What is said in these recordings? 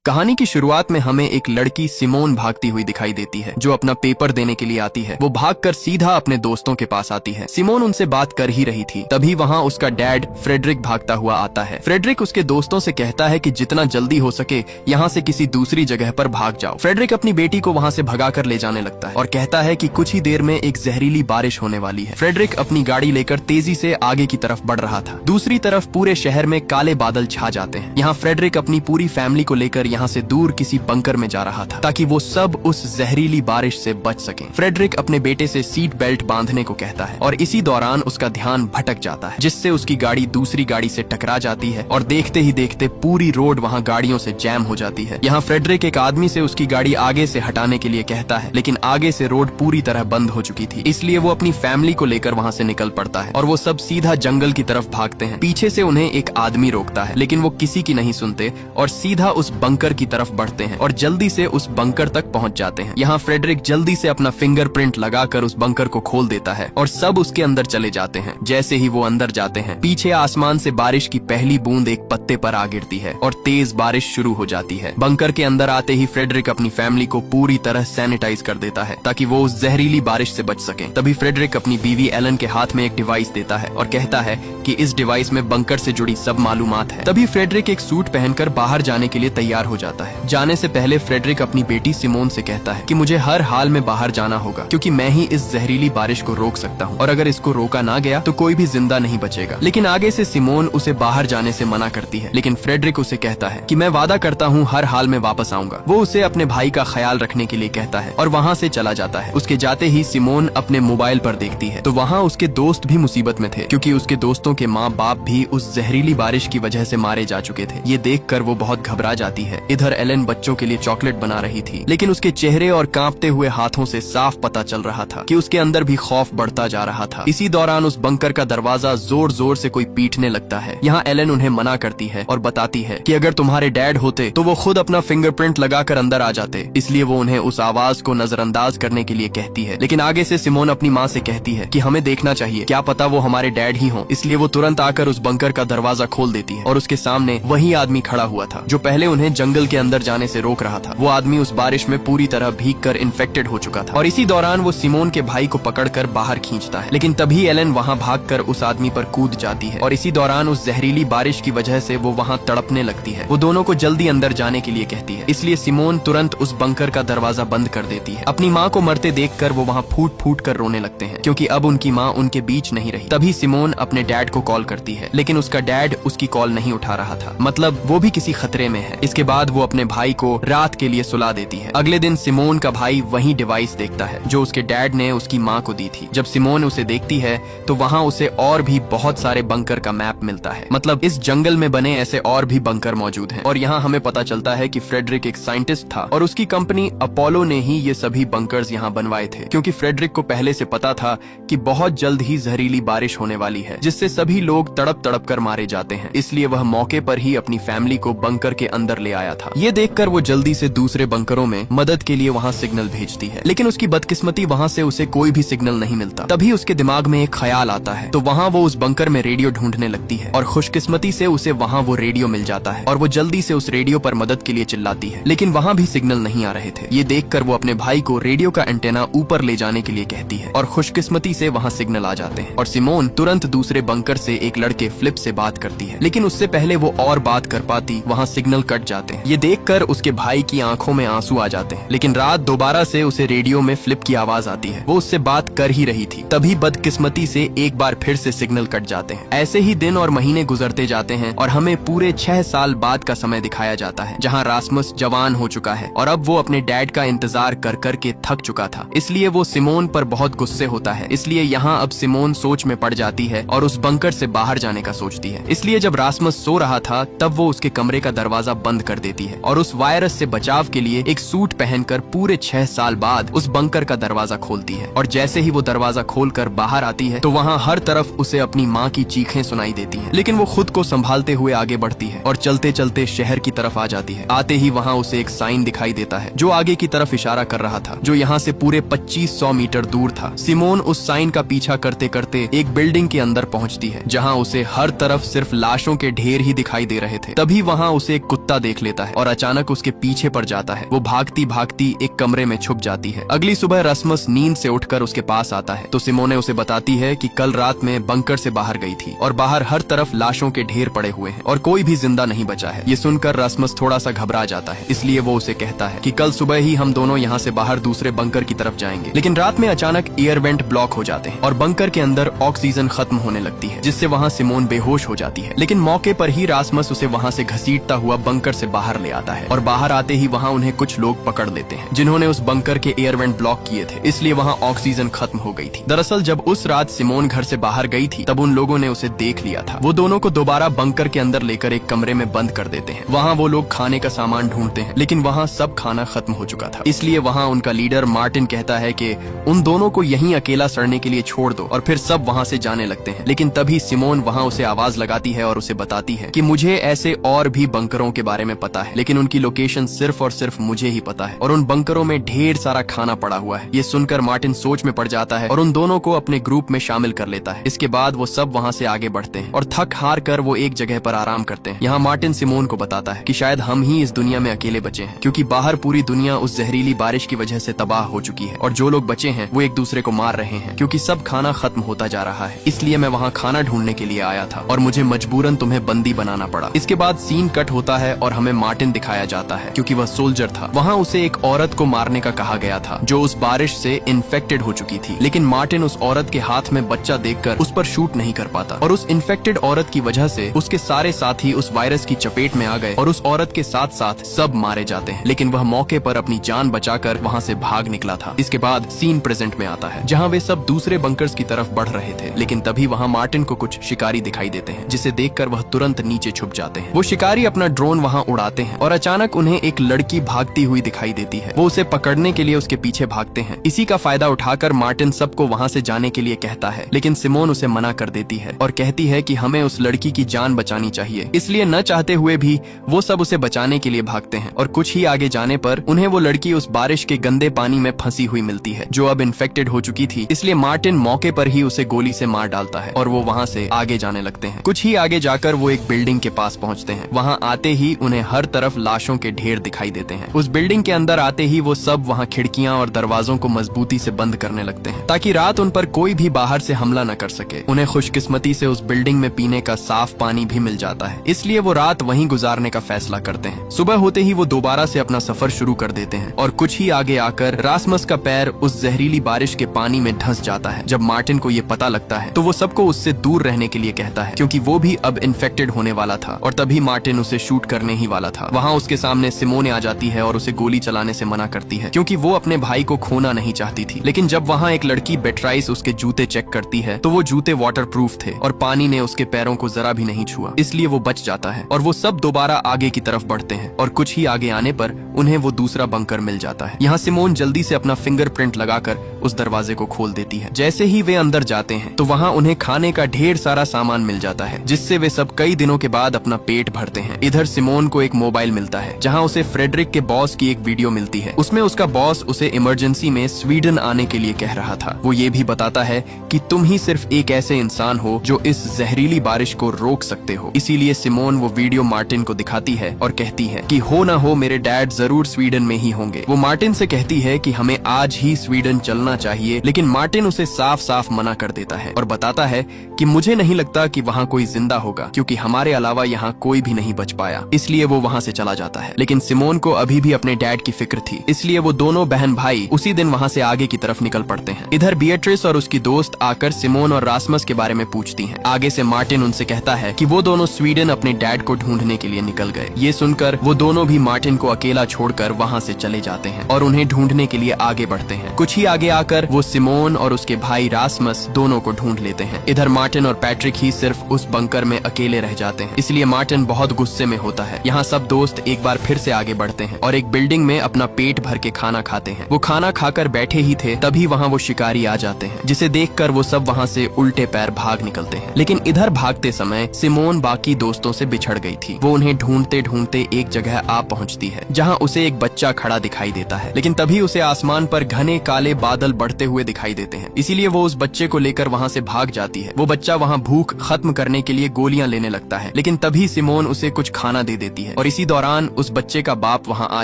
कहानी की शुरुआत में हमें एक लड़की सिमोन भागती हुई दिखाई देती है जो अपना पेपर देने के लिए आती है। वो भागकर सीधा अपने दोस्तों के पास आती है। सिमोन उनसे बात कर ही रही थी, तभी वहाँ उसका डैड फ्रेडरिक भागता हुआ आता है। फ्रेडरिक उसके दोस्तों से कहता है कि जितना जल्दी हो सके यहाँ से किसी दूसरी जगह पर भाग जाओ। फ्रेडरिक अपनी बेटी को वहाँ से भगाकर ले जाने लगता है और कहता है कि कुछ ही देर में एक जहरीली बारिश होने वाली है। फ्रेडरिक अपनी गाड़ी लेकर तेजी से आगे की तरफ बढ़ रहा था। दूसरी तरफ पूरे शहर में काले बादल छा जाते हैं। यहाँ फ्रेडरिक अपनी पूरी फैमिली को लेकर यहाँ से दूर किसी बंकर में जा रहा था ताकि वो सब उस जहरीली बारिश से बच सकें। फ्रेडरिक अपने बेटे से सीट बेल्ट बांधने को कहता है और इसी दौरान उसका ध्यान भटक जाता है, जिससे उसकी गाड़ी दूसरी गाड़ी से टकरा जाती है और देखते ही देखते पूरी रोड वहाँ गाड़ियों से जैम हो जाती है। यहाँ फ्रेडरिक एक आदमी से उसकी गाड़ी आगे से हटाने के लिए कहता है, लेकिन आगे से रोड पूरी तरह बंद हो चुकी थी, इसलिए वो अपनी फैमिली को लेकर वहाँ से निकल पड़ता है और वो सब सीधा जंगल की तरफ भागते हैं। पीछे से उन्हें एक आदमी रोकता है, लेकिन वो किसी की नहीं सुनते और सीधा उस बंकर की तरफ बढ़ते हैं और जल्दी से उस बंकर तक पहुंच जाते हैं। यहाँ फ्रेडरिक जल्दी से अपना फिंगरप्रिंट लगाकर उस बंकर को खोल देता है और सब उसके अंदर चले जाते हैं। जैसे ही वो अंदर जाते हैं, पीछे आसमान से बारिश की पहली बूंद एक पत्ते पर आ गिरती है और तेज बारिश शुरू हो जाती है। बंकर के अंदर आते ही फ्रेडरिक अपनी फैमिली को पूरी तरह सैनिटाइज कर देता है ताकि वो उस जहरीली बारिश से बच सके। तभी फ्रेडरिक अपनी बीवी एलन के हाथ में एक डिवाइस देता है और कहता है कि इस डिवाइस में बंकर से जुड़ी सब मालूमात है। तभी फ्रेडरिक एक सूट पहनकर बाहर जाने के लिए तैयार हो जाता है। जाने से पहले फ्रेडरिक अपनी बेटी सिमोन से कहता है कि मुझे हर हाल में बाहर जाना होगा क्योंकि मैं ही इस जहरीली बारिश को रोक सकता हूँ और अगर इसको रोका ना गया तो कोई भी जिंदा नहीं बचेगा। लेकिन आगे से सिमोन उसे बाहर जाने से मना करती है, लेकिन फ्रेडरिक उसे कहता है कि मैं वादा करता हूँ हर हाल में वापस आऊंगा। वो उसे अपने भाई का ख्याल रखने के लिए कहता है और वहाँ से चला जाता है। उसके जाते ही सिमोन अपने मोबाइल पर देखती है तो वहाँ उसके दोस्त भी मुसीबत में थे क्योंकि उसके दोस्तों के माँ बाप भी उस जहरीली बारिश की वजह से मारे जा चुके थे। ये देखकर वो बहुत घबरा जाती है। इधर एलन बच्चों के लिए चॉकलेट बना रही थी, लेकिन उसके चेहरे और कांपते हुए हाथों से साफ पता चल रहा था कि उसके अंदर भी खौफ बढ़ता जा रहा था। इसी दौरान उस बंकर का दरवाजा जोर जोर से कोई पीटने लगता है। यहाँ एलन उन्हें मना करती है और बताती है कि अगर तुम्हारे डैड होते तो वो खुद अपना फिंगरप्रिंट लगाकर अंदर आ जाते, इसलिए वो उन्हें उस आवाज को नजरअंदाज करने के लिए कहती है। लेकिन आगे से सिमोन अपनी माँ से कहती है कि हमें देखना चाहिए, क्या पता वो हमारे डैड ही हों। इसलिए वो तुरंत आकर उस बंकर का दरवाजा खोल देती है और उसके सामने वही आदमी खड़ा हुआ था जो पहले उन्हें जंगल के अंदर जाने से रोक रहा था। वो आदमी उस बारिश में पूरी तरह भीगकर इन्फेक्टेड हो चुका था और इसी दौरान वो सिमोन के भाई को पकड़कर बाहर खींचता है, लेकिन तभी एलन वहाँ भागकर उस आदमी पर कूद जाती है और इसी दौरान उस जहरीली बारिश की वजह से वो वहाँ तड़पने लगती है। वो दोनों को जल्दी अंदर जाने के लिए कहती है, इसलिए सिमोन तुरंत उस बंकर का दरवाजा बंद कर देती है। अपनी माँ को मरते देखकर वो वहाँ फूट फूट कर रोने लगते हैं क्योंकि अब उनकी माँ उनके बीच नहीं रही। तभी सिमोन अपने डैड को कॉल करती है, लेकिन उसका डैड उसकी कॉल नहीं उठा रहा था, मतलब वो भी किसी खतरे में है। इसके बाद वो अपने भाई को रात के लिए सुला देती है। अगले दिन सिमोन का भाई वही डिवाइस देखता है जो उसके डैड ने उसकी माँ को दी थी। जब सिमोन उसे देखती है तो वहाँ उसे और भी बहुत सारे बंकर का मैप मिलता है, मतलब इस जंगल में बने ऐसे और भी बंकर मौजूद हैं। और यहाँ हमें पता चलता है कि फ्रेडरिक एक साइंटिस्ट था और उसकी कंपनी अपोलो ने ही ये सभी बंकर्स यहाँ बनवाए थे, क्योंकि फ्रेडरिक को पहले से पता था कि बहुत जल्द ही जहरीली बारिश होने वाली है जिससे सभी लोग तड़प तड़प कर मारे जाते हैं। इसलिए वह मौके पर ही अपनी फैमिली को बंकर के अंदर ले आया था। ये देखकर वो जल्दी से दूसरे बंकरों में मदद के लिए वहाँ सिग्नल भेजती है, लेकिन उसकी बदकिस्मती वहाँ से उसे कोई भी सिग्नल नहीं मिलता। तभी उसके दिमाग में एक ख्याल आता है, तो वहाँ वो उस बंकर में रेडियो ढूंढने लगती है और खुशकिस्मती से उसे वहाँ वो रेडियो मिल जाता है और वो जल्दी से उस रेडियो पर मदद के लिए चिल्लाती है, लेकिन वहाँ भी सिग्नल नहीं आ रहे थे। ये देखकर वो अपने भाई को रेडियो का एंटेना ऊपर ले जाने के लिए कहती है और खुशकिस्मती से वहाँ सिग्नल आ जाते हैं और सिमोन तुरंत दूसरे बंकर से एक लड़के फ्लिप से बात करती है, लेकिन उससे पहले वो और बात कर पाती वहाँ सिग्नल कट जाते हैं। ये देखकर उसके भाई की आंखों में आंसू आ जाते हैं, लेकिन रात दोबारा से उसे रेडियो में फ्लिप की आवाज आती है। वो उससे बात कर ही रही थी, तभी बदकिस्मती से एक बार फिर से सिग्नल कट जाते हैं। ऐसे ही दिन और महीने गुजरते जाते हैं और हमें पूरे 6 साल बाद का समय दिखाया जाता है, जहाँ रास्मस जवान हो चुका है और अब वो अपने डैड का इंतजार कर कर के थक चुका था। इसलिए वो सिमोन पर बहुत गुस्से होता है। इसलिए यहाँ अब सिमोन सोच में पड़ जाती है और उस बंकर से बाहर जाने का सोचती है। इसलिए जब रास्मस सो रहा था तब वो उसके कमरे का दरवाजा बंद कर देती है और उस वायरस से बचाव के लिए एक सूट पहनकर पूरे 6 साल बाद उस बंकर का दरवाजा खोलती है। और जैसे ही वो दरवाजा खोलकर बाहर आती है तो वहाँ हर तरफ उसे अपनी माँ की चीखें सुनाई देती हैं, लेकिन वो खुद को संभालते हुए आगे बढ़ती है और चलते चलते शहर की तरफ आ जाती है। आते ही वहाँ उसे एक साइन दिखाई देता है जो आगे की तरफ इशारा कर रहा था, जो यहाँ से पूरे 2500 मीटर दूर था। सिमोन उस साइन का पीछा करते करते एक बिल्डिंग के अंदर पहुँचती है जहाँ उसे हर तरफ सिर्फ लाशों के ढेर ही दिखाई दे रहे थे। तभी वहाँ उसे एक कुत्ता देख लेता लेता है और अचानक उसके पीछे पड़ जाता है। वो भागती भागती एक कमरे में छुप जाती है। अगली सुबह रास्मस नींद से उठकर उसके पास आता है तो सिमोने उसे बताती है कि कल रात में बंकर से बाहर गई थी और बाहर हर तरफ लाशों के ढेर पड़े हुए हैं और कोई भी जिंदा नहीं बचा है। ये सुनकर रास्मस थोड़ा सा घबरा जाता है, इसलिए वो उसे कहता है कि कल सुबह ही हम दोनों यहाँ से बाहर दूसरे बंकर की तरफ जाएंगे। लेकिन रात में अचानक एयर वेंट ब्लॉक हो जाते हैं और बंकर के अंदर ऑक्सीजन खत्म होने लगती है, जिससे वहाँ सिमोन बेहोश हो जाती है। लेकिन मौके पर ही रास्मस उसे वहाँ से घसीटता हुआ बंकर से बाहर ले आता है और बाहर आते ही वहाँ उन्हें कुछ लोग पकड़ लेते हैं जिन्होंने उस बंकर के एयर वेंट ब्लॉक किए थे, इसलिए वहाँ ऑक्सीजन खत्म हो गई थी। दरअसल जब उस रात सिमोन घर से बाहर गई थी तब उन लोगों ने उसे देख लिया था। वो दोनों को दोबारा बंकर के अंदर लेकर एक कमरे में बंद कर देते हैं। वहाँ वो लोग खाने का सामान ढूंढते हैं, लेकिन वहाँ सब खाना खत्म हो चुका था। इसलिए वहाँ उनका लीडर मार्टिन कहता है कि उन दोनों को यहीं अकेला सड़ने के लिए छोड़ दो और फिर सब वहाँ से जाने लगते हैं। लेकिन तभी सिमोन वहाँ उसे आवाज लगाती है और उसे बताती है कि मुझे ऐसे और भी बंकरों के बारे में पता है, लेकिन उनकी लोकेशन सिर्फ और सिर्फ मुझे ही पता है और उन बंकरों में ढेर सारा खाना पड़ा हुआ है। ये सुनकर मार्टिन सोच में पड़ जाता है और उन दोनों को अपने ग्रुप में शामिल कर लेता है। इसके बाद वो सब वहाँ से आगे बढ़ते हैं और थक हार कर वो एक जगह पर आराम करते हैं। यहाँ मार्टिन सिमोन को बताता है कि शायद हम ही इस दुनिया में अकेले बचे हैं, क्योंकि बाहर पूरी दुनिया उस जहरीली बारिश की वजह से तबाह हो चुकी है और जो लोग बचे हैं वो एक दूसरे को मार रहे हैं क्योंकि सब खाना खत्म होता जा रहा है। इसलिए मैं वहाँ खाना ढूंढने के लिए आया था और मुझे मजबूरन तुम्हें बंदी बनाना पड़ा। इसके बाद सीन कट होता है और हमें मार्टिन दिखाया जाता है क्योंकि वह सोल्जर था। वहाँ उसे एक औरत को मारने का कहा गया था जो उस बारिश से इन्फेक्टेड हो चुकी थी, लेकिन मार्टिन उस औरत के हाथ में बच्चा देखकर उस पर शूट नहीं कर पाता और उस इन्फेक्टेड औरत की वजह से उसके सारे साथी उस वायरस की चपेट में आ गए और उस औरत के साथ साथ सब मारे जाते हैं। लेकिन वह मौके पर अपनी जान बचाकर वहाँ से भाग निकला था। इसके बाद सीन प्रेजेंट में आता है जहाँ वे सब दूसरे बंकर्स की तरफ बढ़ रहे थे, लेकिन तभी वहाँ मार्टिन को कुछ शिकारी दिखाई देते हैं जिसे देखकर वह तुरंत नीचे छुप जाते हैं। वो शिकारी अपना ड्रोन वहाँ उड़ाते हैं और अचानक उन्हें एक लड़की भागती हुई दिखाई देती है। वो उसे पकड़ने के लिए उसके पीछे भागते हैं। इसी का फायदा उठाकर मार्टिन सबको वहाँ से जाने के लिए कहता है, लेकिन सिमोन उसे मना कर देती है और कहती है कि हमें उस लड़की की जान बचानी चाहिए। इसलिए न चाहते हुए भी वो सब उसे बचाने के लिए भागते हैं और कुछ ही आगे जाने पर उन्हें वो लड़की उस बारिश के गंदे पानी में फंसी हुई मिलती है जो अब इन्फेक्टेड हो चुकी थी। इसलिए मार्टिन मौके पर ही उसे गोली से मार डालता है और वो वहाँ से आगे जाने लगते हैं। कुछ ही आगे जाकर वो एक बिल्डिंग के पास पहुँचते हैं। वहाँ आते ही उन्हें हर तरफ लाशों के ढेर दिखाई देते हैं। उस बिल्डिंग के अंदर आते ही वो सब वहाँ खिड़कियाँ और दरवाजों को मजबूती से बंद करने लगते हैं ताकि रात उन पर कोई भी बाहर से हमला न कर सके। उन्हें खुशकिस्मती से उस बिल्डिंग में पीने का साफ पानी भी मिल जाता है, इसलिए वो रात वहीं गुजारने का फैसला करते हैं। सुबह होते ही वो दोबारा से अपना सफर शुरू कर देते हैं और कुछ ही आगे आकर रास्मस का पैर उस जहरीली बारिश के पानी में धंस जाता है। जब मार्टिन को ये पता लगता है तो वो सबको उससे दूर रहने के लिए कहता है क्योंकि वो भी अब इन्फेक्टेड होने वाला था और तभी मार्टिन उसे शूट करने ही वाला था। वहाँ उसके सामने सिमोने आ जाती है और उसे गोली चलाने से मना करती है क्योंकि वो अपने भाई को खोना नहीं चाहती थी। लेकिन जब वहाँ एक लड़की बेट्राइस उसके जूते चेक करती है तो वो जूते वाटरप्रूफ थे और पानी ने उसके पैरों को जरा भी नहीं छुआ, इसलिए वो बच जाता है और वो सब दोबारा आगे की तरफ बढ़ते हैं और कुछ ही आगे आने पर उन्हें वो दूसरा बंकर मिल जाता है। यहाँ सिमोन जल्दी से अपना फिंगरप्रिंट लगाकर उस दरवाजे को खोल देती है। जैसे ही वे अंदर जाते हैं तो वहाँ उन्हें खाने का ढेर सारा सामान मिल जाता है जिससे वे सब कई दिनों के बाद अपना पेट भरते हैं। इधर सिमोन को एक मोबाइल मिलता है जहाँ उसे फ्रेडरिक के बॉस की एक वीडियो मिलती है। उसमें उसका बॉस उसे इमरजेंसी में स्वीडन आने के लिए कह रहा था। वो ये भी बताता है कि तुम ही सिर्फ एक ऐसे इंसान हो जो इस जहरीली बारिश को रोक सकते हो। इसीलिए सिमोन वो वीडियो मार्टिन को दिखाती है और कहती है कि हो ना हो मेरे डैड जरूर स्वीडन में ही होंगे। वो मार्टिन से कहती है कि हमें आज ही स्वीडन चलना चाहिए, लेकिन मार्टिन उसे साफ साफ मना कर देता है और बताता है कि मुझे नहीं लगता कि वहाँ कोई जिंदा होगा क्योंकि हमारे अलावा यहाँ कोई भी नहीं बच पाया। इसलिए वो वहाँ से चला जाता है। लेकिन सिमोन को अभी भी अपने डैड की फिक्र थी, इसलिए वो दोनों बहन भाई उसी दिन वहाँ से आगे की तरफ निकल पड़ते हैं। इधर बिएट्रिस और उसकी दोस्त आकर सिमोन और रास्मस के बारे में पूछती हैं। आगे से मार्टिन उनसे कहता है कि वो दोनों स्वीडन अपने डैड को ढूंढने के लिए निकल गए। ये सुनकर वो दोनों भी मार्टिन को अकेला छोड़कर वहाँ से चले जाते हैं और उन्हें ढूंढने के लिए आगे बढ़ते हैं। कुछ ही आगे आकर वो सिमोन और उसके भाई रास्मस दोनों को ढूंढ लेते हैं। इधर मार्टिन और पैट्रिक ही सिर्फ उस बंकर में अकेले रह जाते हैं, इसलिए मार्टिन बहुत गुस्से में होता है। यहाँ सब दोस्त एक बार फिर से आगे बढ़ते हैं और एक बिल्डिंग में अपना पेट भर के खाना खाते हैं। वो खाना खाकर बैठे ही थे तभी वहाँ वो शिकारी आ जाते हैं, जिसे देखकर वो सब वहाँ से उल्टे पैर भाग निकलते हैं। लेकिन इधर भागते समय सिमोन बाकी दोस्तों से बिछड़ गई थी। वो उन्हें ढूंढते ढूंढते एक जगह आ पहुँचती है जहाँ उसे एक बच्चा खड़ा दिखाई देता है। लेकिन तभी उसे आसमान पर घने काले बादल बढ़ते हुए दिखाई देते हैं, इसीलिए वो उस बच्चे को लेकर वहाँ से भाग जाती है। वो बच्चा वहाँ भूख खत्म करने के लिए गोलियां लेने लगता है, लेकिन तभी सिमोन उसे कुछ खाना दे देती है और इसी दौरान उस बच्चे का बाप वहाँ आ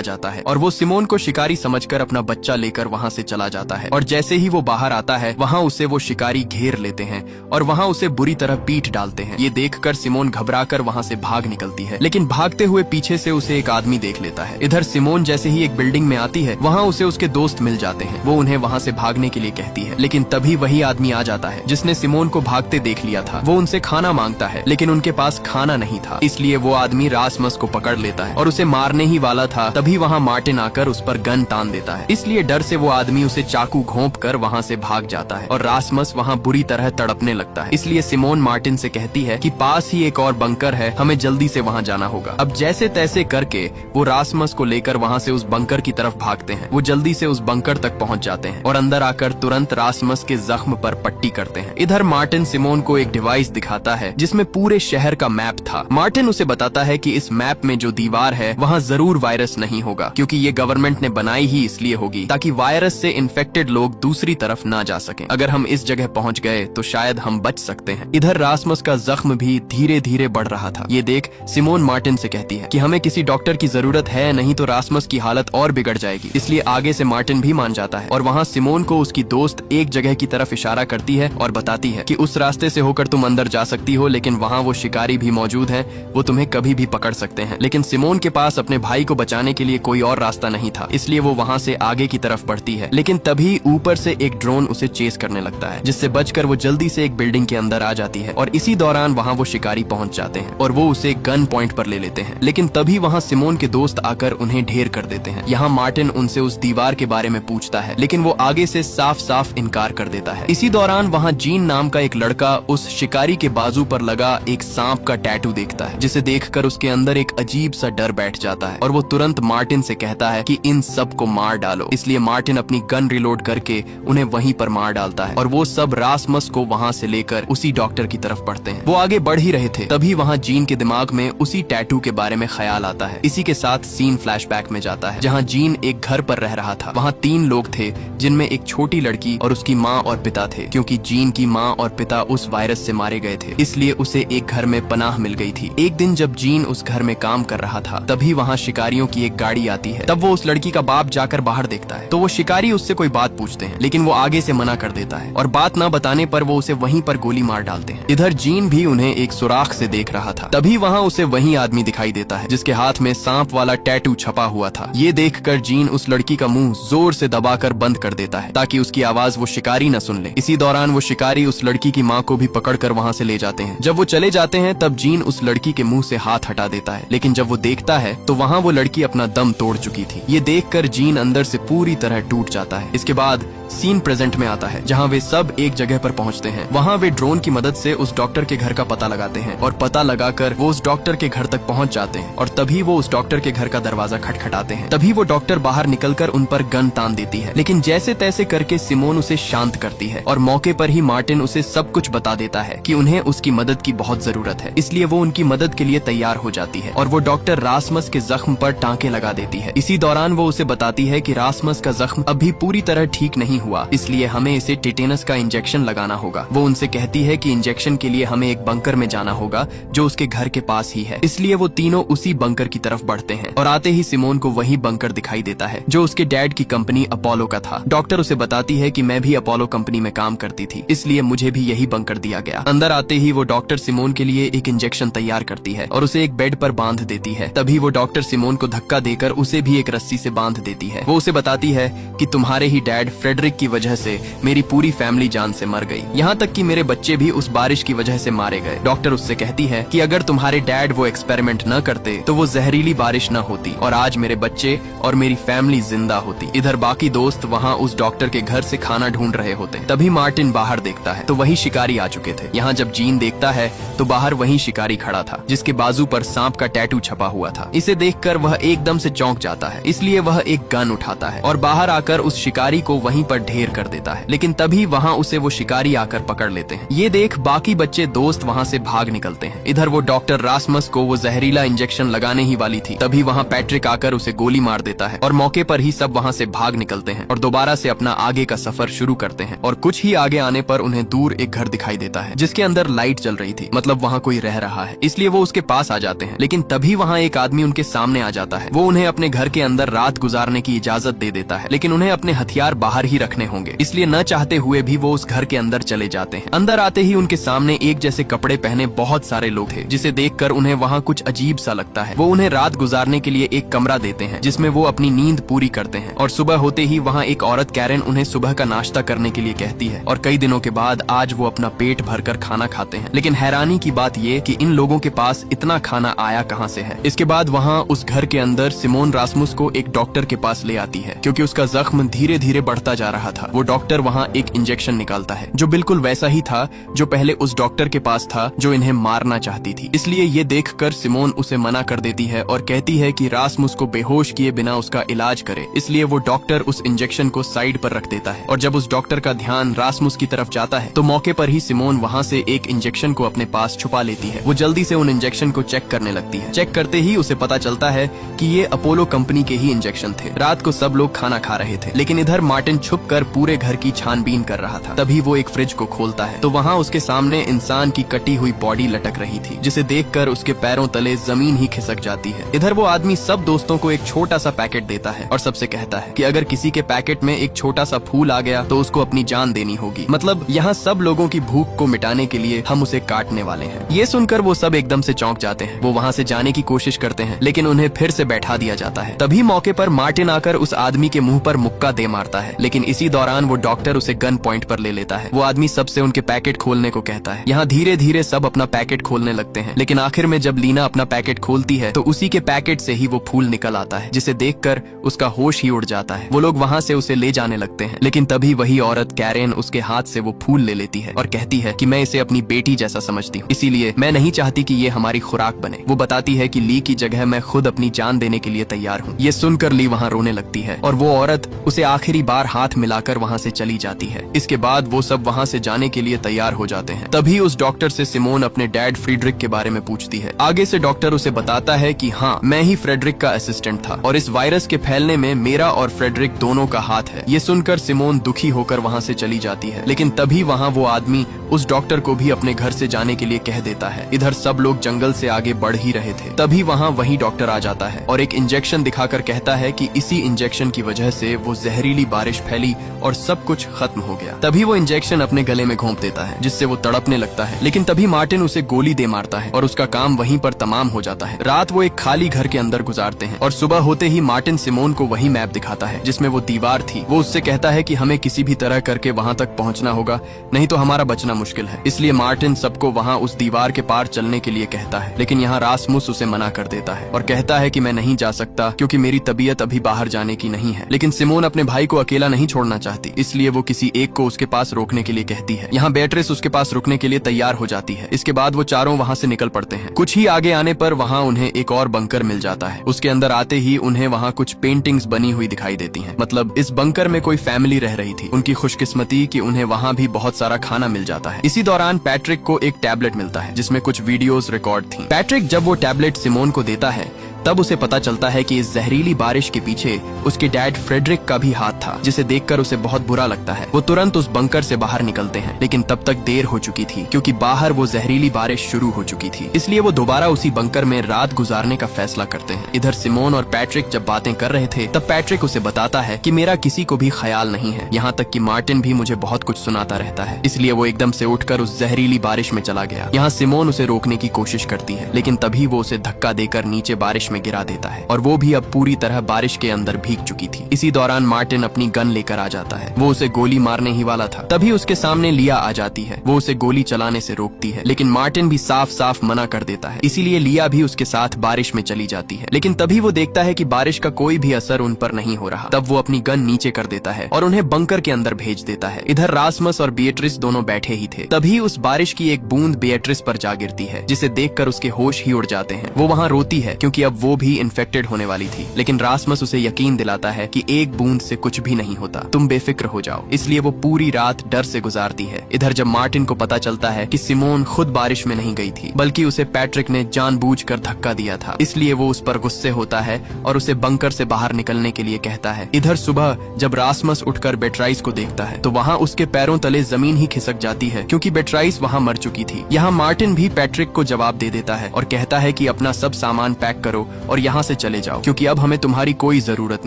जाता है और वो सिमोन को शिकारी समझकर अपना बच्चा लेकर वहाँ से चला जाता है। और जैसे ही वो बाहर आता है वहाँ उसे वो शिकारी घेर लेते हैं और वहाँ उसे बुरी तरह पीट डालते हैं। ये देखकर सिमोन घबराकर वहाँ से भाग निकलती है, लेकिन भागते हुए पीछे से उसे एक आदमी देख लेता है। इधर सिमोन जैसे ही एक बिल्डिंग में आती है वहाँ उसे उसके दोस्त मिल जाते हैं। वो उन्हें वहाँ से भागने के लिए कहती है, लेकिन तभी वही आदमी आ जाता है जिसने सिमोन को भागते देख लिया था। वो उनसे खाना मांगता है, लेकिन उनके पास खाना नहीं था, इसलिए वो आदमी रासमस को पकड़ लेता है और उसे मारने ही वाला था। तभी वहाँ मार्टिन आकर उस पर गन तान देता है, इसलिए डर से वो आदमी उसे चाकू घोंप कर वहाँ से भाग जाता है और रासमस वहाँ बुरी तरह तड़पने लगता है। इसलिए सिमोन मार्टिन से कहती है कि पास ही एक और बंकर है, हमें जल्दी से वहाँ जाना होगा। अब जैसे तैसे करके वो रासमस को लेकर वहाँ से उस बंकर की तरफ भागते हैं। वो जल्दी से उस बंकर तक पहुँच जाते हैं और अंदर आकर तुरंत रासमस के जख्म पर पट्टी करते हैं। इधर मार्टिन सिमोन को एक डिवाइस दिखाता है जिसमें पूरे शहर का मैप था। मार्टिन उसे बताता है कि इस मैप में जो दीवार है वहाँ जरूर वायरस नहीं होगा, क्योंकि ये गवर्नमेंट ने बनाई ही इसलिए होगी ताकि वायरस से इन्फेक्टेड लोग दूसरी तरफ ना जा सकें। अगर हम इस जगह पहुँच गए तो शायद हम बच सकते हैं। इधर रासमस का जख्म भी धीरे धीरे बढ़ रहा था। ये देख सिमोन मार्टिन से कहती है कि हमें किसी डॉक्टर की जरूरत है, नहीं तो रासमस की हालत और बिगड़ जाएगी। इसलिए आगे से मार्टिन भी मान जाता है और वहाँ सिमोन को उसकी दोस्त एक जगह की तरफ इशारा करती है और बताती है कि उस रास्ते से होकर तुम अंदर जा सकती हो, लेकिन वहाँ वो शिकारी भी मौजूद हैं, वो तुम्हें कभी भी पकड़ सकते हैं। लेकिन सिमोन के पास अपने भाई को बचाने के लिए कोई और रास्ता नहीं था, इसलिए वो वहाँ से आगे की तरफ बढ़ती है। लेकिन तभी ऊपर से एक ड्रोन उसे चेस करने लगता है, जिससे बचकर वो जल्दी से एक बिल्डिंग के अंदर आ जाती है और इसी दौरान वहाँ वो शिकारी पहुंच जाते हैं और वो उसे गन पॉइंट पर ले लेते हैं। लेकिन तभी वहाँ सिमोन के दोस्त आकर उन्हें ढेर कर देते हैं। यहाँ मार्टिन उनसे उस दीवार के बारे में पूछता है, लेकिन वो आगे से साफ साफ इनकार कर देता है। इसी दौरान वहाँ जीन नाम का एक लड़का उस शिकारी के बाजू पर लगा एक सांप का टैटू देखता है, जिसे देखकर उसके अंदर एक अजीब सा डर बैठ जाता है और वो तुरंत मार्टिन से कहता है कि इन सब को मार डालो। इसलिए मार्टिन अपनी गन रिलोड करके उन्हें वहीं पर मार डालता है और वो सब रासमस को वहाँ से लेकर उसी डॉक्टर की तरफ बढ़ते हैं। वो आगे बढ़ ही रहे थे, तभी वहाँ जीन के दिमाग में उसी टैटू के बारे में ख्याल आता है। इसी के साथ सीन फ्लैशबैक में जाता है, जहाँ जीन एक घर पर रह रहा था। वहाँ 3 लोग थे, जिनमें एक छोटी लड़की और उसकी माँ और पिता थे। क्योंकि जीन की माँ और पिता उस वायरस से मारे गए थे, इसलिए उसे एक घर में पनाह मिल गई थी। एक दिन जब जीन उस घर में काम कर रहा था, तभी वहाँ शिकारियों की एक गाड़ी आती है। तब वो उस लड़की का बाप जाकर बाहर देखता है, तो वो शिकारी उससे कोई बात पूछते हैं, लेकिन वो आगे से मना कर देता है और बात न बताने पर वो उसे वहीं पर गोली मार डालते हैं। इधर जीन भी उन्हें एक सुराख से देख रहा था। तभी वहाँ उसे वही आदमी दिखाई देता है जिसके हाथ में सांप वाला टैटू छपा हुआ था। ये देखकर जीन उस लड़की का मुंह जोर से दबाकर बंद कर देता है ताकि उसकी आवाज वो शिकारी न सुन ले। इसी दौरान वो शिकारी उस लड़की की माँ को भी पकड़कर वहाँ से ले जाते हैं। जब वो चले जाते हैं तब जीन उस लड़की के मुंह से हाथ हटा देता है, लेकिन जब वो देखता है तो वहाँ वो लड़की अपना दम तोड़ चुकी थी। ये देखकर जीन अंदर से पूरी तरह टूट जाता है। इसके बाद सीन प्रेजेंट में आता है, जहाँ वे सब एक जगह पर पहुँचते हैं। वहाँ वे ड्रोन की मदद से उस डॉक्टर के घर का पता लगाते हैं और पता लगाकर वो उस डॉक्टर के घर तक पहुँच जाते हैं और तभी वो उस डॉक्टर के घर का दरवाजा खटखटाते हैं। तभी वो डॉक्टर बाहर निकलकर उन पर गन तान देती है, लेकिन जैसे तैसे करके सिमोन उसे शांत करती है और मौके पर ही मार्टिन उसे सब कुछ बता देता है कि उन्हें उसकी मदद की बहुत जरूरत है। इसलिए वो उनकी मदद के लिए तैयार हो जाती है और वो डॉक्टर रासमस के जख्म पर टांके लगा देती है। इसी दौरान वो उसे बताती है कि रासमस का जख्म अभी पूरी तरह ठीक नहीं हुआ, इसलिए हमें इसे टेटेनस का इंजेक्शन लगाना होगा। वो उनसे कहती है कि इंजेक्शन के लिए हमें एक बंकर में जाना होगा जो उसके घर के पास ही है। इसलिए वो तीनों उसी बंकर की तरफ बढ़ते हैं और आते ही सिमोन को वही बंकर दिखाई देता है जो उसके डैड की कंपनी अपोलो का था। डॉक्टर उसे बताती है कि मैं भी अपोलो कंपनी में काम करती थी, इसलिए मुझे भी यही बंकर दिया गया। अंदर आते ही वो डॉक्टर सिमोन के लिए एक इंजेक्शन तैयार करती है और उसे एक बेड पर बांध देती है। तभी वो डॉक्टर सिमोन को धक्का देकर उसे भी एक रस्सी से बांध देती है। वो उसे बताती है कि तुम्हारे ही डैड फ्रेडरिक की वजह से मेरी पूरी फैमिली जान से मर गई, यहाँ तक कि मेरे बच्चे भी उस बारिश की वजह से मारे गए। डॉक्टर उससे कहती है कि अगर तुम्हारे डैड वो एक्सपेरिमेंट न करते तो वो जहरीली बारिश न होती और आज मेरे बच्चे और मेरी फैमिली जिंदा होती। इधर बाकी दोस्त वहाँ उस डॉक्टर के घर से खाना ढूंढ रहे होते। तभी मार्टिन बाहर देखता है तो वही शिकारी आ चुके थे। यहाँ जब जीन देखता है तो बाहर वही शिकारी खड़ा था जिसके बाजू पर सांप का टैटू छपा हुआ था। इसे देखकर वह एकदम से चौंक जाता है, इसलिए वह एक गन उठाता है और बाहर आकर उस शिकारी को वहीं पर पर ढेर कर देता है, लेकिन तभी वहाँ उसे वो शिकारी आकर पकड़ लेते हैं। ये देख बाकी बच्चे दोस्त वहाँ से भाग निकलते हैं। इधर वो डॉक्टर रासमस को वो जहरीला इंजेक्शन लगाने ही वाली थी, तभी वहाँ पैट्रिक आकर उसे गोली मार देता है और मौके पर ही सब वहाँ से भाग निकलते हैं और दोबारा से अपना आगे का सफर शुरू करते हैं। और कुछ ही आगे आने पर उन्हें दूर एक घर दिखाई देता है जिसके अंदर लाइट जल रही थी, मतलब वहाँ कोई रह रहा है, इसलिए वो उसके पास आ जाते हैं। लेकिन तभी वहाँ एक आदमी उनके सामने आ जाता है। वो उन्हें अपने घर के अंदर रात गुजारने की इजाजत दे देता है, लेकिन उन्हें अपने हथियार बाहर ही रखने होंगे, इसलिए न चाहते हुए भी वो उस घर के अंदर चले जाते हैं। अंदर आते ही उनके सामने एक जैसे कपड़े पहने बहुत सारे लोग थे, जिसे देखकर उन्हें वहाँ कुछ अजीब सा लगता है। वो उन्हें रात गुजारने के लिए एक कमरा देते हैं जिसमें वो अपनी नींद पूरी करते हैं। और सुबह होते ही वहाँ एक औरत कैरेन उन्हें सुबह का नाश्ता करने के लिए कहती है और कई दिनों के बाद आज वो अपना पेट भरकर खाना खाते हैं। लेकिन हैरानी की बात ये कि इन लोगों के पास इतना खाना आया कहाँ से है। इसके बाद वहाँ उस घर के अंदर सिमोन रासमुस को एक डॉक्टर के पास ले आती है, क्योंकि उसका जख्म धीरे धीरे बढ़ता जा रहा था। वो डॉक्टर वहाँ एक इंजेक्शन निकालता है जो बिल्कुल वैसा ही था जो पहले उस डॉक्टर के पास था जो इन्हें मारना चाहती थी। इसलिए ये देखकर सिमोन उसे मना कर देती है और कहती है कि रासमुस को बेहोश किए बिना उसका इलाज करे। इसलिए वो डॉक्टर उस इंजेक्शन को साइड पर रख देता है और जब उस डॉक्टर का ध्यान रासमुस की तरफ जाता है तो मौके पर ही सिमोन वहाँ से एक इंजेक्शन को अपने पास छुपा लेती है। वो जल्दी से उन इंजेक्शन को चेक करने लगती है। चेक करते ही उसे पता चलता है कि ये अपोलो कंपनी के ही इंजेक्शन थे। रात को सब लोग खाना खा रहे थे, लेकिन इधर मार्टिन छुपकर पूरे घर की छानबीन कर रहा था। तभी वो एक फ्रिज को खोलता है तो वहाँ उसके सामने इंसान की कटी हुई बॉडी लटक रही थी, जिसे देखकर उसके पैरों तले जमीन ही खिसक जाती है। इधर वो आदमी सब दोस्तों को एक छोटा सा पैकेट देता है और सबसे कहता है कि अगर किसी के पैकेट में एक छोटा सा फूल आ गया तो उसको अपनी जान देनी होगी, मतलब यहाँ सब लोगों की भूख को मिटाने के लिए हम उसे काटने वाले हैं। ये सुनकर वो सब एकदम से चौंक जाते हैं। वो वहाँ से जाने की कोशिश करते हैं, लेकिन उन्हें फिर से बैठा दिया जाता है। तभी मौके पर मार्टिन आकर उस आदमी के मुंह पर मुक्का दे मारता है, लेकिन इसी दौरान वो डॉक्टर उसे गन पॉइंट पर ले लेता है। वो आदमी सबसे उनके पैकेट खोलने को कहता है। यहाँ धीरे धीरे सब अपना पैकेट खोलने लगते हैं, लेकिन आखिर में जब लीना अपना पैकेट खोलती है तो उसी के पैकेट से ही वो फूल निकल आता है, जिसे देखकर उसका होश ही उड़ जाता है। वो लोग वहाँ से उसे ले जाने लगते हैं, लेकिन तभी वही औरत कैरेन उसके हाथ से वो फूल ले लेती है और कहती है कि मैं इसे अपनी बेटी जैसा समझती हूँ, इसीलिए मैं नहीं चाहती कि ये हमारी खुराक बने। वो बताती है कि ली की जगह मैं खुद अपनी जान देने के लिए तैयार हूँ। ये सुनकर ली वहाँ रोने लगती है और वो औरत उसे आखिरी बार हाथ मिलाकर वहाँ से चली जाती है। इसके बाद वो सब वहाँ से जाने के लिए तैयार हो जाते हैं। तभी उस डॉक्टर से सिमोन अपने डैड फ्रेडरिक के बारे में पूछती है। आगे से डॉक्टर उसे बताता है कि हाँ, मैं ही फ्रेडरिक का असिस्टेंट था और इस वायरस के फैलने में मेरा और फ्रेडरिक दोनों का हाथ है। ये सुनकर सिमोन दुखी होकर वहाँ से चली जाती है, लेकिन तभी वहाँ वो आदमी उस डॉक्टर को भी अपने घर से जाने के लिए कह देता है। इधर सब लोग जंगल से आगे बढ़ ही रहे थे, तभी वहाँ वही डॉक्टर आ जाता है और एक इंजेक्शन दिखाकर कहता है कि इसी इंजेक्शन की वजह से वो जहरीली बारिश फैली और सब कुछ खत्म हो गया। तभी वो इंजेक्शन अपने गले में घोंप देता है, जिससे वो तड़पने लगता है, लेकिन तभी मार्टिन उसे गोली दे मारता है और उसका काम वहीं पर तमाम हो जाता है। रात वो एक खाली घर के अंदर गुजारते हैं और सुबह होते ही मार्टिन सिमोन को वही मैप दिखाता है जिसमें वो दीवार थी। वो उससे कहता है कि हमें किसी भी तरह करके वहाँ तक पहुँचना होगा, नहीं तो हमारा बचना मुश्किल है। इसलिए मार्टिन सबको वहाँ उस दीवार के पार चलने के लिए कहता है, लेकिन यहाँ रासमुस उसे मना कर देता है और कहता है कि मैं नहीं जा सकता क्योंकि मेरी तबीयत अभी बाहर जाने की नहीं है। लेकिन सिमोन अपने भाई को अकेला नहीं छोड़ना चाहती, इसलिए वो किसी एक को उसके पास रोकने के लिए कहती है। यहाँ बेट्रिस उसके पास रुकने के लिए तैयार हो जाती है। इसके बाद वो चारों वहाँ से निकल पड़ते हैं। कुछ ही आगे आने पर वहाँ उन्हें एक और बंकर मिल जाता है। उसके अंदर आते ही उन्हें वहाँ कुछ पेंटिंग्स बनी हुई दिखाई देती हैं। मतलब इस बंकर में कोई फैमिली रह रही थी। उनकी खुशकिस्मती कि उन्हें वहाँ भी बहुत सारा खाना मिल जाता है। इसी दौरान पैट्रिक को एक टैबलेट मिलता है जिसमें कुछ वीडियोस रिकॉर्ड थी। पैट्रिक जब वो टैबलेट सिमोन को देता है तब उसे पता चलता है कि इस जहरीली बारिश के पीछे उसके डैड फ्रेडरिक का भी हाथ था, जिसे देखकर उसे बहुत बुरा लगता है। वो तुरंत उस बंकर से बाहर निकलते हैं, लेकिन तब तक देर हो चुकी थी क्योंकि बाहर वो जहरीली बारिश शुरू हो चुकी थी। इसलिए वो दोबारा उसी बंकर में रात गुजारने का फैसला करते हैं। इधर सिमोन और पैट्रिक जब बातें कर रहे थे तब पैट्रिक उसे बताता है कि मेरा किसी को भी ख्याल नहीं है, यहाँ तक कि मार्टिन भी मुझे बहुत कुछ सुनाता रहता है। इसलिए वो एकदम से उठकर उस जहरीली बारिश में चला गया। यहाँ सिमोन उसे रोकने की कोशिश करती है, लेकिन तभी वो उसे धक्का देकर नीचे बारिश में गिरा देता है और वो भी अब पूरी तरह बारिश के अंदर भीग चुकी थी। इसी दौरान मार्टिन अपनी गन लेकर आ जाता है। वो उसे गोली मारने ही वाला था, तभी उसके सामने लिया आ जाती है। वो उसे गोली चलाने से रोकती है, लेकिन मार्टिन भी साफ साफ मना कर देता है। इसीलिए लिया भी उसके साथ बारिश में चली जाती है, लेकिन तभी वो देखता है कि बारिश का कोई भी असर उन पर नहीं हो रहा। तब वो अपनी गन नीचे कर देता है और उन्हें बंकर के अंदर भेज देता है। इधर रासमस और बिएट्रिस दोनों बैठे ही थे। तभी उस बारिश की एक बूंद बिएट्रिस पर जा गिरती है, जिसे देखकर उसके होश ही उड़ जाते हैं। वो वहाँ रोती है क्योंकि अब वो भी इन्फेक्टेड होने वाली थी। लेकिन रासमस उसे यकीन दिलाता है कि एक बूंद से कुछ भी नहीं होता, तुम बेफिक्र हो जाओ। इसलिए वो पूरी रात डर से गुजारती है। इधर जब मार्टिन को पता चलता है कि सिमोन खुद बारिश में नहीं गई थी, बल्कि उसे पैट्रिक ने जानबूझकर धक्का दिया था, इसलिए वो उस पर गुस्से होता है और उसे बंकर से बाहर निकलने के लिए कहता है। इधर सुबह जब रासमस उठकर बेट्राइस को देखता है तो वहाँ उसके पैरों तले जमीन ही खिसक जाती है, क्योंकि बेट्राइस वहाँ मर चुकी थी। यहाँ मार्टिन भी पैट्रिक को जवाब दे देता है और कहता है कि अपना सब सामान पैक करो और यहाँ से चले जाओ, क्योंकि अब हमें तुम्हारी कोई जरूरत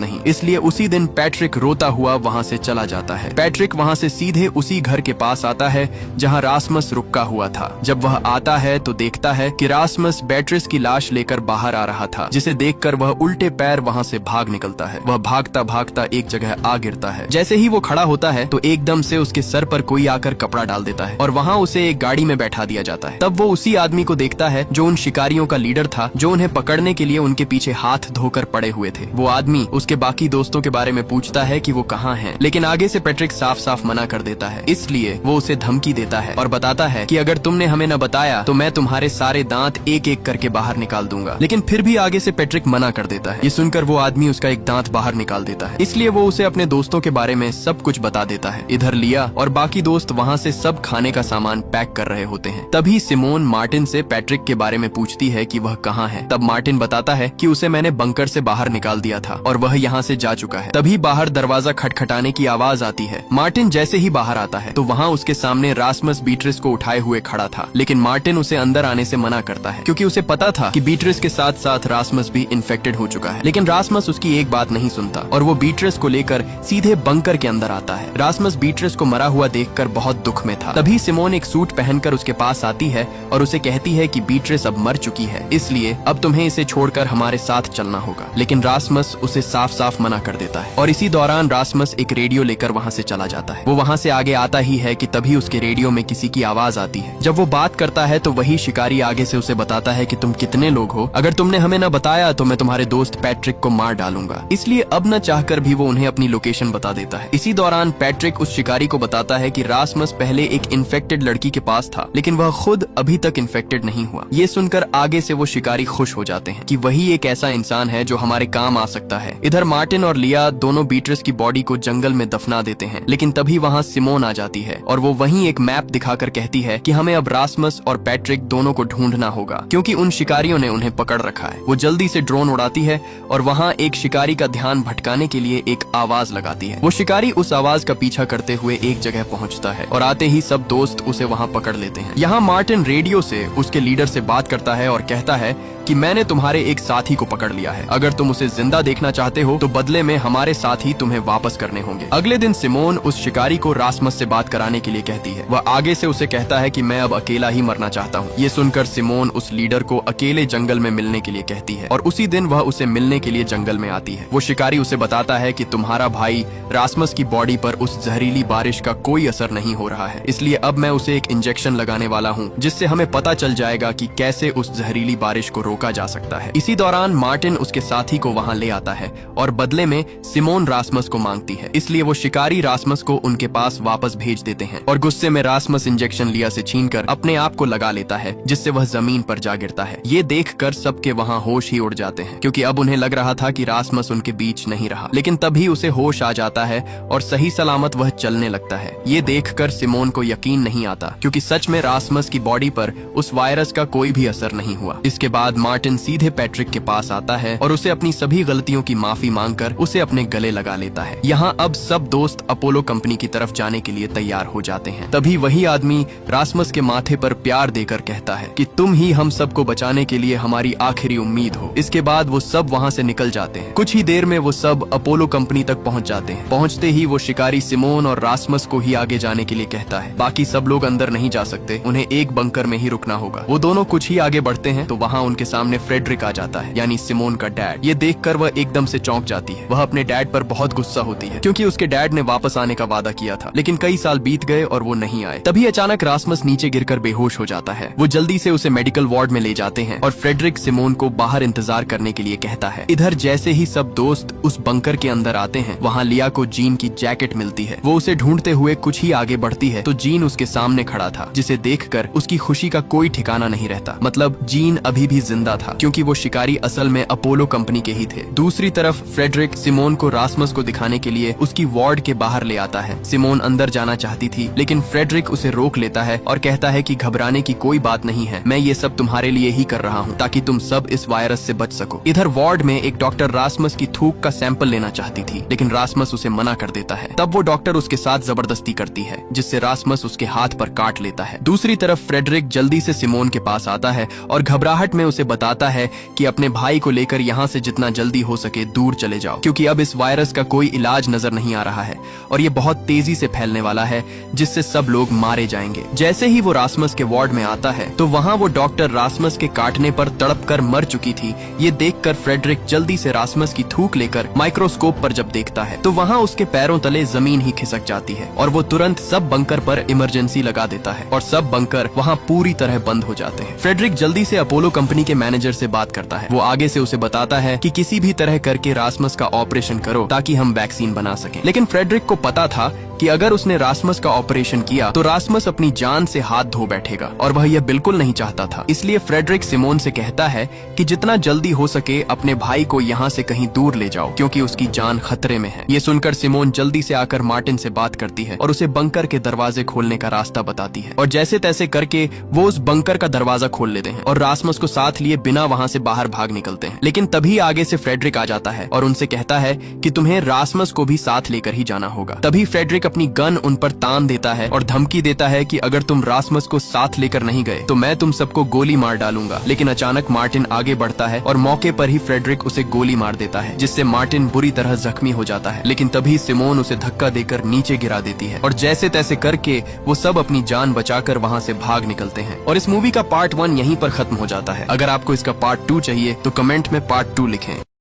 नहीं। इसलिए उसी दिन पैट्रिक रोता हुआ वहाँ से चला जाता है। पैट्रिक वहाँ से सीधे उसी घर के पास आता है जहाँ रासमस रुका हुआ था। जब वह आता है तो देखता है कि रासमस बेट्रिस की लाश लेकर बाहर आ रहा था, जिसे देखकर वह उल्टे पैर वहाँ से भाग निकलता है। वह भागता भागता एक जगह आ गिरता है। जैसे ही वो खड़ा होता है तो एकदम से उसके सर पर कोई आकर कपड़ा डाल देता है और वहाँ उसे एक गाड़ी में बैठा दिया जाता है। तब वो उसी आदमी को देखता है जो उन शिकारियों का लीडर था, जो उन्हें पकड़ने के लिए उनके पीछे हाथ धोकर पड़े हुए थे। वो आदमी उसके बाकी दोस्तों के बारे में पूछता है कि वो कहाँ हैं, लेकिन आगे से पैट्रिक साफ साफ मना कर देता है। इसलिए वो उसे धमकी देता है और बताता है कि अगर तुमने हमें न बताया तो मैं तुम्हारे सारे दांत एक एक करके बाहर निकाल दूंगा। लेकिन फिर भी आगे से पैट्रिक मना कर देता है। ये सुनकर वो आदमी उसका एक दांत बाहर निकाल देता है। इसलिए वो उसे अपने दोस्तों के बारे में सब कुछ बता देता है। इधर लिया और बाकी दोस्त वहाँ से सब खाने का सामान पैक कर रहे होते हैं। तभी सिमोन मार्टिन से पैट्रिक के बारे में पूछती है कि वह कहाँ है। तब मार्टिन बताता है कि उसे मैंने बंकर से बाहर निकाल दिया था और वह यहाँ से जा चुका है। तभी बाहर दरवाजा खटखटाने की आवाज आती है। मार्टिन जैसे ही बाहर आता है तो वहाँ उसके सामने रासमस बीट्रिस को उठाए हुए खड़ा था, लेकिन मार्टिन उसे अंदर आने से मना करता है, क्योंकि उसे पता था कि बीट्रिस के साथ साथ रासमस भी इन्फेक्टेड हो चुका है। लेकिन रासमस उसकी एक बात नहीं सुनता और वो बीट्रिस को लेकर सीधे बंकर के अंदर आता है। रासमस बीट्रिस को मरा हुआ देखकर बहुत दुख में था। तभी सिमोन एक सूट पहनकर उसके पास आती है और उसे कहती है कि बीट्रिस अब मर चुकी है, इसलिए अब तुम्हें इसे छोड़कर हमारे साथ चलना होगा। लेकिन रासमस उसे साफ साफ मना कर देता है और इसी दौरान रासमस एक रेडियो लेकर वहाँ से चला जाता है। वो वहाँ से आगे आता ही है कि तभी उसके रेडियो में किसी की आवाज आती है। जब वो बात करता है तो वही शिकारी आगे से उसे बताता है कि तुम कितने लोग हो, अगर तुमने हमें न बताया तो मैं तुम्हारे दोस्त पैट्रिक को मार डालूंगा। इसलिए अब न चाहकर भी वो उन्हें अपनी लोकेशन बता देता है। इसी दौरान पैट्रिक उस शिकारी को बताता है कि रासमस पहले एक इन्फेक्टेड लड़की के पास था, लेकिन वह खुद अभी तक इन्फेक्टेड नहीं हुआ। ये सुनकर आगे से वो शिकारी खुश हो जाते हैं कि वही एक ऐसा इंसान है जो हमारे काम आ सकता है। इधर मार्टिन और लिया दोनों बीट्रिस की बॉडी को जंगल में दफना देते हैं, लेकिन तभी वहाँ सिमोन आ जाती है और वो वहीं एक मैप दिखाकर कहती है कि हमें अब रासमस और पैट्रिक दोनों को ढूंढना होगा, क्योंकि उन शिकारियों ने उन्हें पकड़ रखा है। वो जल्दी से ड्रोन उड़ाती है और वहाँ एक शिकारी का ध्यान भटकाने के लिए एक आवाज लगाती है। वो शिकारी उस आवाज का पीछा करते हुए एक जगह पहुँचता है और आते ही सब दोस्त उसे वहाँ पकड़ लेते हैं। यहाँ मार्टिन रेडियो से उसके लीडर से बात करता है और कहता है कि मैंने तुम्हारे एक साथी को पकड़ लिया है, अगर तुम उसे जिंदा देखना चाहते हो तो बदले में हमारे साथी तुम्हें वापस करने होंगे। अगले दिन सिमोन उस शिकारी को रासमस से बात कराने के लिए कहती है। वह आगे से उसे कहता है कि मैं अब अकेला ही मरना चाहता हूँ। ये सुनकर सिमोन उस लीडर को अकेले जंगल में मिलने के लिए कहती है और उसी दिन वह उसे मिलने के लिए जंगल में आती है। वो शिकारी उसे बताता है कि तुम्हारा भाई रासमस की बॉडी पर उस जहरीली बारिश का कोई असर नहीं हो रहा है, इसलिए अब मैं उसे एक इंजेक्शन लगाने वाला हूँ, जिससे हमें पता चल जाएगा कि कैसे उस जहरीली बारिश को रोका जा सकता है। इसी दौरान मार्टिन उसके साथी को वहाँ ले आता है और बदले में सिमोन रासमस को मांगती है, इसलिए वो शिकारी रासमस को उनके पास वापस भेज देते हैं और गुस्से में रासमस इंजेक्शन लिया से छीनकर अपने आप को लगा लेता है, जिससे वह जमीन पर जा गिरता है। ये देखकर सबके वहाँ होश ही उड़ जाते हैं, क्योंकि अब उन्हें लग रहा था कि रासमस उनके बीच नहीं रहा। लेकिन तभी उसे होश आ जाता है और सही सलामत वह चलने लगता है। ये देखकर सिमोन को यकीन नहीं आता, क्योंकि सच में रासमस की बॉडी पर उस वायरस का कोई भी असर नहीं हुआ। इसके बाद मार्टिन सीधे पैट्रिक के पास आता है और उसे अपनी सभी गलतियों की माफी मांगकर उसे अपने गले लगा लेता है। यहाँ अब सब दोस्त अपोलो कंपनी की तरफ जाने के लिए तैयार हो जाते हैं। तभी वही आदमी रासमस के माथे पर प्यार देकर कहता है कि तुम ही हम सबको बचाने के लिए हमारी आखिरी उम्मीद हो। इसके बाद वो सब वहाँ से निकल जाते हैं। कुछ ही देर में वो सब अपोलो कंपनी तक पहुँच जाते हैं। पहुँचते ही वो शिकारी सिमोन और रासमस को ही आगे जाने के लिए कहता है। बाकी सब लोग अंदर नहीं जा सकते, उन्हें एक बंकर में ही रुकना होगा। वो दोनों कुछ ही आगे बढ़ते हैं तो वहाँ उनके सामने फ्रेडरिक आ जाता है, यानी सिमोन का डैड। ये देखकर वह एकदम से चौंक जाती है। वह अपने डैड पर बहुत गुस्सा होती है, क्योंकि उसके डैड ने वापस आने का वादा किया था, लेकिन कई साल बीत गए और वो नहीं आए। तभी अचानक रासमस नीचे गिरकर बेहोश हो जाता है। वो जल्दी से उसे मेडिकल वार्ड में ले जाते हैं और फ्रेडरिक सिमोन को बाहर इंतजार करने के लिए कहता है। इधर जैसे ही सब दोस्त उस बंकर के अंदर आते हैं, वहाँ लिया को जीन की जैकेट मिलती है। वो उसे ढूंढते हुए कुछ ही आगे बढ़ती है तो जीन उसके सामने खड़ा था, जिसे देखकर उसकी खुशी का कोई ठिकाना नहीं रहता। मतलब जीन अभी भी जिंदा था, क्योंकि वो शिकारी असल में अपोलो कंपनी के ही थे। दूसरी तरफ फ्रेडरिक सिमोन को रासमस को दिखाने के लिए उसकी वार्ड के बाहर ले आता है। सिमोन अंदर जाना चाहती थी, लेकिन फ्रेडरिक उसे रोक लेता है और कहता है कि घबराने की कोई बात नहीं है, मैं ये सब तुम्हारे लिए ही कर रहा हूँ ताकि तुम सब इस वायरस से बच सको। इधर वार्ड में एक डॉक्टर रासमस की थूक का सैंपल लेना चाहती थी, लेकिन रासमस उसे मना कर देता है। तब वो डॉक्टर उसके साथ जबरदस्ती करती है, जिससे रासमस उसके हाथ पर काट लेता है। दूसरी तरफ फ्रेडरिक जल्दी से सिमोन के पास आता है और घबराहट में उसे बताता है कि अपने भाई को लेकर यहाँ से जितना जल्दी हो सके दूर चले जाओ, क्योंकि अब इस वायरस का कोई इलाज नजर नहीं आ रहा है और ये बहुत तेजी से फैलने वाला है, जिससे सब लोग मारे जाएंगे। जैसे ही वो रासमस के वार्ड में आता है तो वहाँ वो डॉक्टर रासमस के काटने पर तड़प कर मर चुकी थी। ये देखकर फ्रेडरिक जल्दी से रासमस की थूक लेकर माइक्रोस्कोप पर जब देखता है तो वहाँ उसके पैरों तले जमीन ही खिसक जाती है और वो तुरंत सब बंकर पर इमरजेंसी लगा देता है और सब बंकर वहाँ पूरी तरह बंद हो जाते हैं। फ्रेडरिक जल्दी से अपोलो कंपनी के मैनेजर से बात करता है। वो आगे से उसे बताता है कि किसी भी तरह करके रासमस का ऑपरेशन करो ताकि हम वैक्सीन बना सकें। लेकिन फ्रेडरिक को पता था कि अगर उसने रासमस का ऑपरेशन किया तो रासमस अपनी जान से हाथ धो बैठेगा और वह यह बिल्कुल नहीं चाहता था। इसलिए फ्रेडरिक सिमोन से कहता है कि जितना जल्दी हो सके अपने भाई को यहाँ से कहीं दूर ले जाओ, क्योंकि उसकी जान खतरे में है। ये सुनकर सिमोन जल्दी से आकर मार्टिन से बात करती है और उसे बंकर के दरवाजे खोलने का रास्ता बताती है और जैसे तैसे करके वो उस बंकर का दरवाजा खोल लेते हैं और रासमस को साथ लिए बिना वहाँ से बाहर भाग निकलते हैं। लेकिन तभी आगे से फ्रेडरिक आ जाता है और उनसे कहता है कि तुम्हें रासमस को भी साथ लेकर ही जाना होगा। तभी फ्रेडरिक अपनी गन उन पर तान देता है और धमकी देता है कि अगर तुम रासमस को साथ लेकर नहीं गए तो मैं तुम सबको गोली मार डालूंगा। लेकिन अचानक मार्टिन आगे बढ़ता है और मौके पर ही फ्रेडरिक उसे गोली मार देता है, जिससे मार्टिन बुरी तरह जख्मी हो जाता है। लेकिन तभी सिमोन उसे धक्का देकर नीचे गिरा देती है और जैसे तैसे करके वो सब अपनी जान बचाकर वहाँ से भाग निकलते हैं। और इस मूवी का पार्ट 1 यहीं पर खत्म हो जाता है। अगर आपको इसका पार्ट 2 चाहिए तो कमेंट में पार्ट 2 लिखें।